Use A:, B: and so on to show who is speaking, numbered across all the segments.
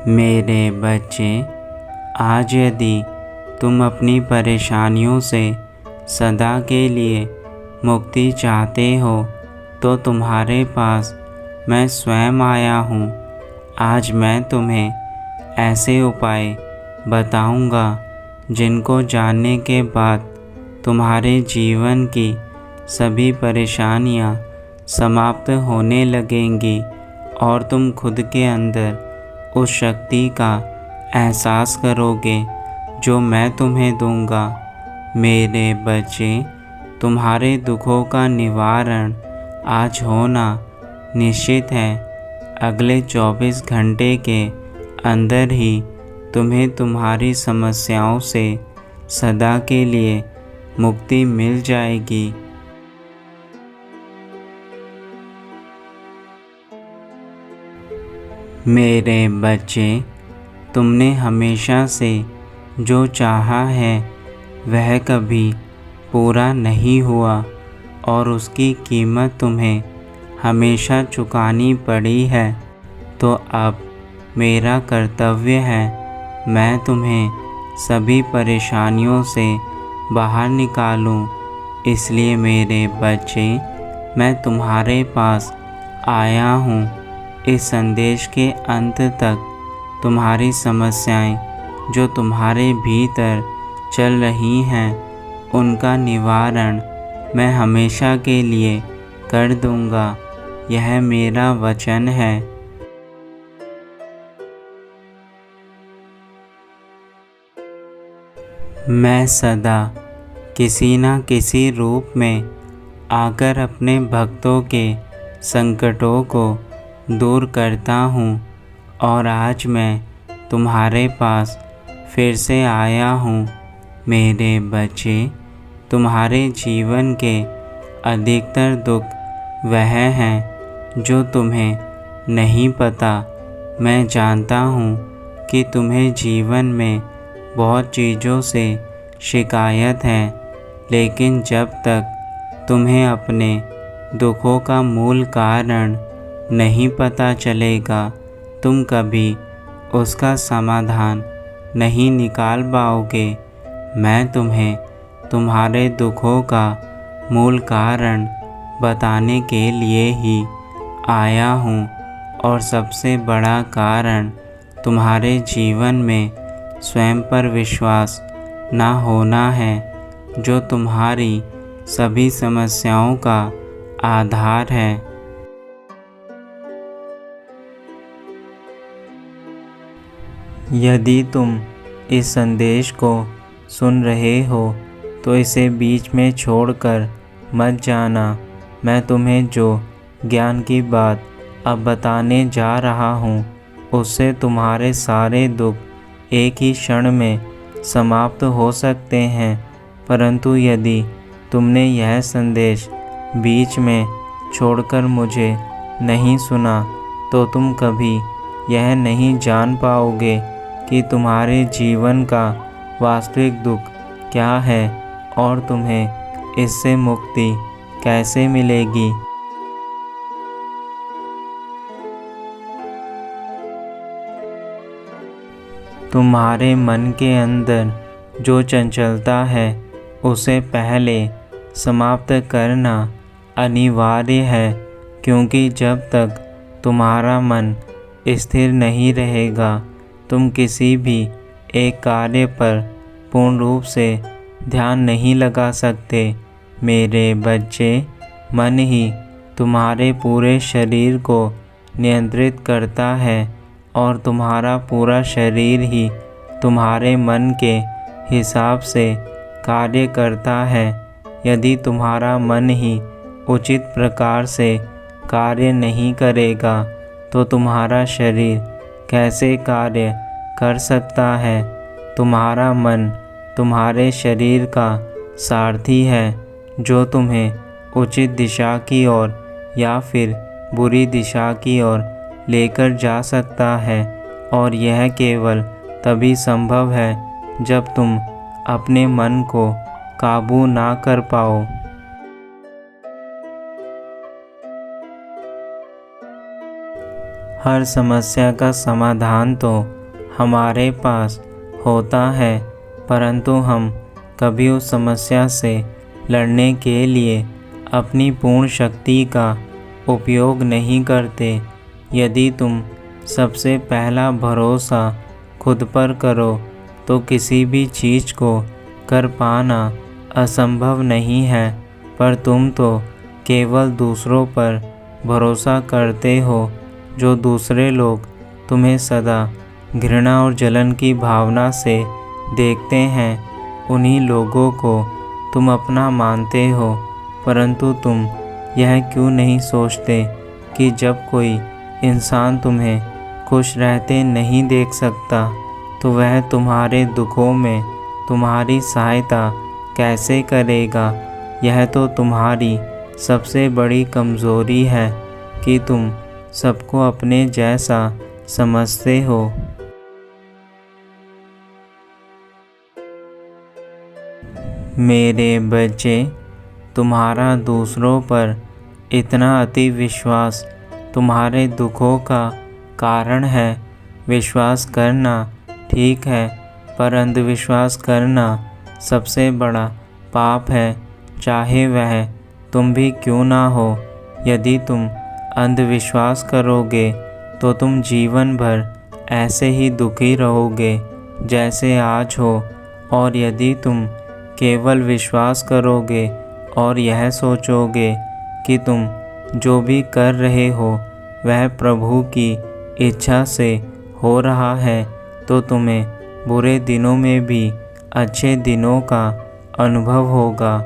A: मेरे बच्चे, आज यदि तुम अपनी परेशानियों से सदा के लिए मुक्ति चाहते हो तो तुम्हारे पास मैं स्वयं आया हूँ। आज मैं तुम्हें ऐसे उपाय बताऊँगा जिनको जानने के बाद तुम्हारे जीवन की सभी परेशानियाँ समाप्त होने लगेंगी और तुम खुद के अंदर उस शक्ति का एहसास करोगे जो मैं तुम्हें दूंगा। मेरे बच्चे, तुम्हारे दुखों का निवारण आज होना निश्चित है। अगले 24 घंटे के अंदर ही तुम्हें तुम्हारी समस्याओं से सदा के लिए मुक्ति मिल जाएगी। मेरे बच्चे, तुमने हमेशा से जो चाहा है वह कभी पूरा नहीं हुआ और उसकी कीमत तुम्हें हमेशा चुकानी पड़ी है। तो अब मेरा कर्तव्य है, मैं तुम्हें सभी परेशानियों से बाहर निकालूं। इसलिए मेरे बच्चे, मैं तुम्हारे पास आया हूँ। इस संदेश के अंत तक तुम्हारी समस्याएं जो तुम्हारे भीतर चल रही हैं उनका निवारण मैं हमेशा के लिए कर दूंगा। यह मेरा वचन है। मैं सदा किसी न किसी रूप में आकर अपने भक्तों के संकटों को दूर करता हूँ और आज मैं तुम्हारे पास फिर से आया हूँ। मेरे बच्चे, तुम्हारे जीवन के अधिकतर दुख वह हैं जो तुम्हें नहीं पता। मैं जानता हूँ कि तुम्हें जीवन में बहुत चीज़ों से शिकायत है, लेकिन जब तक तुम्हें अपने दुखों का मूल कारण नहीं पता चलेगा, तुम कभी उसका समाधान नहीं निकाल पाओगे। मैं तुम्हें तुम्हारे दुखों का मूल कारण बताने के लिए ही आया हूँ और सबसे बड़ा कारण तुम्हारे जीवन में स्वयं पर विश्वास ना होना है, जो तुम्हारी सभी समस्याओं का आधार है। यदि तुम इस संदेश को सुन रहे हो तो इसे बीच में छोड़कर मत जाना। मैं तुम्हें जो ज्ञान की बात अब बताने जा रहा हूँ उससे तुम्हारे सारे दुख एक ही क्षण में समाप्त हो सकते हैं। परंतु यदि तुमने यह संदेश बीच में छोड़कर मुझे नहीं सुना तो तुम कभी यह नहीं जान पाओगे कि तुम्हारे जीवन का वास्तविक दुख क्या है और तुम्हें इससे मुक्ति कैसे मिलेगी। तुम्हारे मन के अंदर जो चंचलता है उसे पहले समाप्त करना अनिवार्य है, क्योंकि जब तक तुम्हारा मन स्थिर नहीं रहेगा तुम किसी भी एक कार्य पर पूर्ण रूप से ध्यान नहीं लगा सकते। मेरे बच्चे, मन ही तुम्हारे पूरे शरीर को नियंत्रित करता है और तुम्हारा पूरा शरीर ही तुम्हारे मन के हिसाब से कार्य करता है। यदि तुम्हारा मन ही उचित प्रकार से कार्य नहीं करेगा तो तुम्हारा शरीर कैसे कार्य कर सकता है। तुम्हारा मन तुम्हारे शरीर का सारथी है जो तुम्हें उचित दिशा की ओर या फिर बुरी दिशा की ओर लेकर जा सकता है, और यह केवल तभी संभव है जब तुम अपने मन को काबू ना कर पाओ। हर समस्या का समाधान तो हमारे पास होता है, परंतु हम कभी उस समस्या से लड़ने के लिए अपनी पूर्ण शक्ति का उपयोग नहीं करते। यदि तुम सबसे पहला भरोसा खुद पर करो तो किसी भी चीज़ को कर पाना असंभव नहीं है, पर तुम तो केवल दूसरों पर भरोसा करते हो। जो दूसरे लोग तुम्हें सदा घृणा और जलन की भावना से देखते हैं, उन्हीं लोगों को तुम अपना मानते हो। परंतु तुम यह क्यों नहीं सोचते कि जब कोई इंसान तुम्हें खुश रहते नहीं देख सकता, तो वह तुम्हारे दुखों में तुम्हारी सहायता कैसे करेगा। यह तो तुम्हारी सबसे बड़ी कमज़ोरी है कि तुम सबको अपने जैसा समझते हो। मेरे बच्चे, तुम्हारा दूसरों पर इतना अति विश्वास तुम्हारे दुखों का कारण है। विश्वास करना ठीक है, पर अंधविश्वास करना सबसे बड़ा पाप है, चाहे वह तुम भी क्यों ना हो। यदि तुम अंधविश्वास करोगे तो तुम जीवन भर ऐसे ही दुखी रहोगे जैसे आज हो। और यदि तुम केवल विश्वास करोगे और यह सोचोगे कि तुम जो भी कर रहे हो वह प्रभु की इच्छा से हो रहा है, तो तुम्हें बुरे दिनों में भी अच्छे दिनों का अनुभव होगा।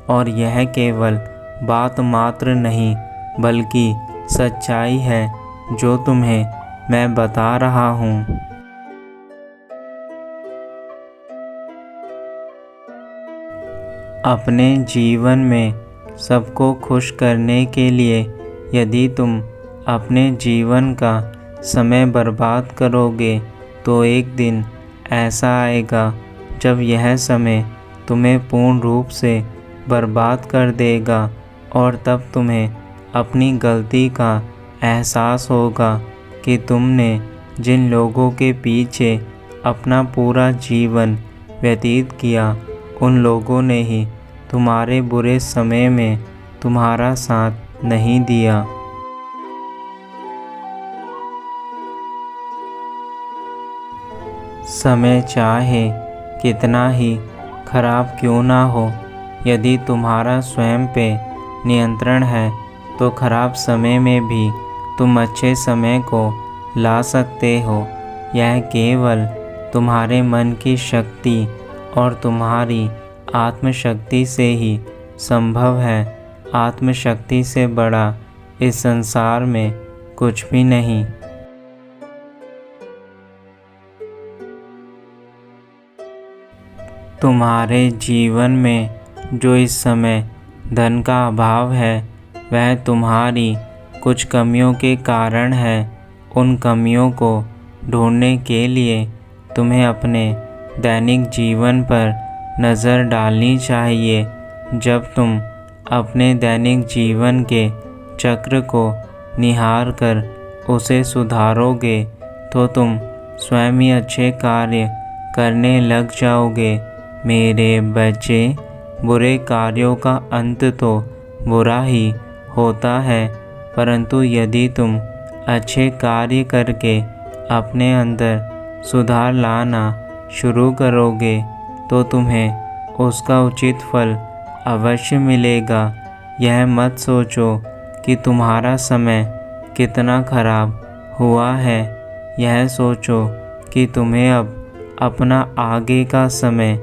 A: और यह केवल बात मात्र नहीं बल्कि सच्चाई है जो तुम्हें मैं बता रहा हूँ। अपने जीवन में सबको खुश करने के लिए यदि तुम अपने जीवन का समय बर्बाद करोगे, तो एक दिन ऐसा आएगा जब यह समय तुम्हें पूर्ण रूप से बर्बाद कर देगा। और तब तुम्हें अपनी गलती का एहसास होगा कि तुमने जिन लोगों के पीछे अपना पूरा जीवन व्यतीत किया, उन लोगों ने ही तुम्हारे बुरे समय में तुम्हारा साथ नहीं दिया। समय चाहे कितना ही खराब क्यों ना हो, यदि तुम्हारा स्वयं पे नियंत्रण है तो खराब समय में भी तुम अच्छे समय को ला सकते हो। यह केवल तुम्हारे मन की शक्ति और तुम्हारी आत्मशक्ति से ही संभव है। आत्मशक्ति से बड़ा इस संसार में कुछ भी नहीं। तुम्हारे जीवन में जो इस समय धन का अभाव है, वह तुम्हारी कुछ कमियों के कारण है। उन कमियों को ढूंढने के लिए तुम्हें अपने दैनिक जीवन पर नज़र डालनी चाहिए। जब तुम अपने दैनिक जीवन के चक्र को निहार कर उसे सुधारोगे, तो तुम स्वयं ही अच्छे कार्य करने लग जाओगे। मेरे बच्चे, बुरे कार्यों का अंत तो बुरा ही होता है, परंतु यदि तुम अच्छे कार्य करके अपने अंदर सुधार लाना शुरू करोगे, तो तुम्हें उसका उचित फल अवश्य मिलेगा। यह मत सोचो कि तुम्हारा समय कितना खराब हुआ है, यह सोचो कि तुम्हें अब अपना आगे का समय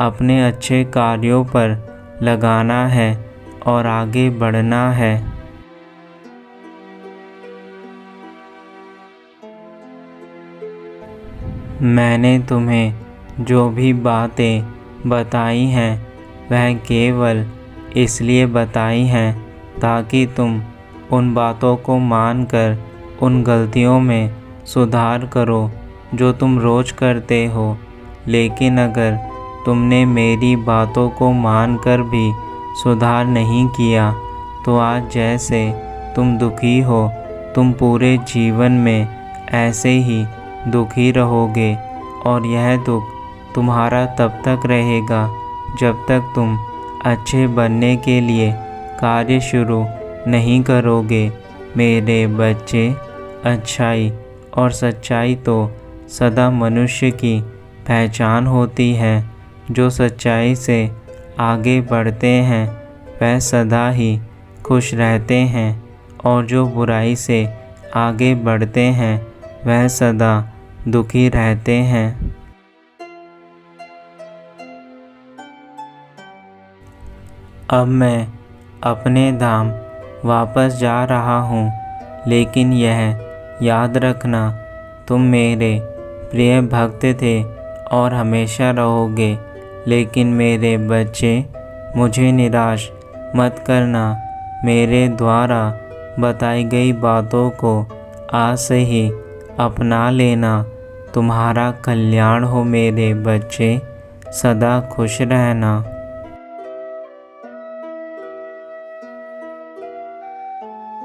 A: अपने अच्छे कार्यों पर लगाना है और आगे बढ़ना है। मैंने तुम्हें जो भी बातें बताई हैं वह केवल इसलिए बताई हैं ताकि तुम उन बातों को मानकर उन गलतियों में सुधार करो जो तुम रोज़ करते हो। लेकिन अगर तुमने मेरी बातों को मानकर भी सुधार नहीं किया, तो आज जैसे तुम दुखी हो, तुम पूरे जीवन में ऐसे ही दुखी रहोगे। और यह दुख तुम्हारा तब तक रहेगा जब तक तुम अच्छे बनने के लिए कार्य शुरू नहीं करोगे। मेरे बच्चे, अच्छाई और सच्चाई तो सदा मनुष्य की पहचान होती है। जो सच्चाई से आगे बढ़ते हैं वह सदा ही खुश रहते हैं, और जो बुराई से आगे बढ़ते हैं वह सदा दुखी रहते हैं। अब मैं अपने धाम वापस जा रहा हूँ, लेकिन यह याद रखना, तुम मेरे प्रिय भक्त थे और हमेशा रहोगे। लेकिन मेरे बच्चे, मुझे निराश मत करना। मेरे द्वारा बताई गई बातों को आज से ही अपना लेना। तुम्हारा कल्याण हो मेरे बच्चे, सदा खुश रहना।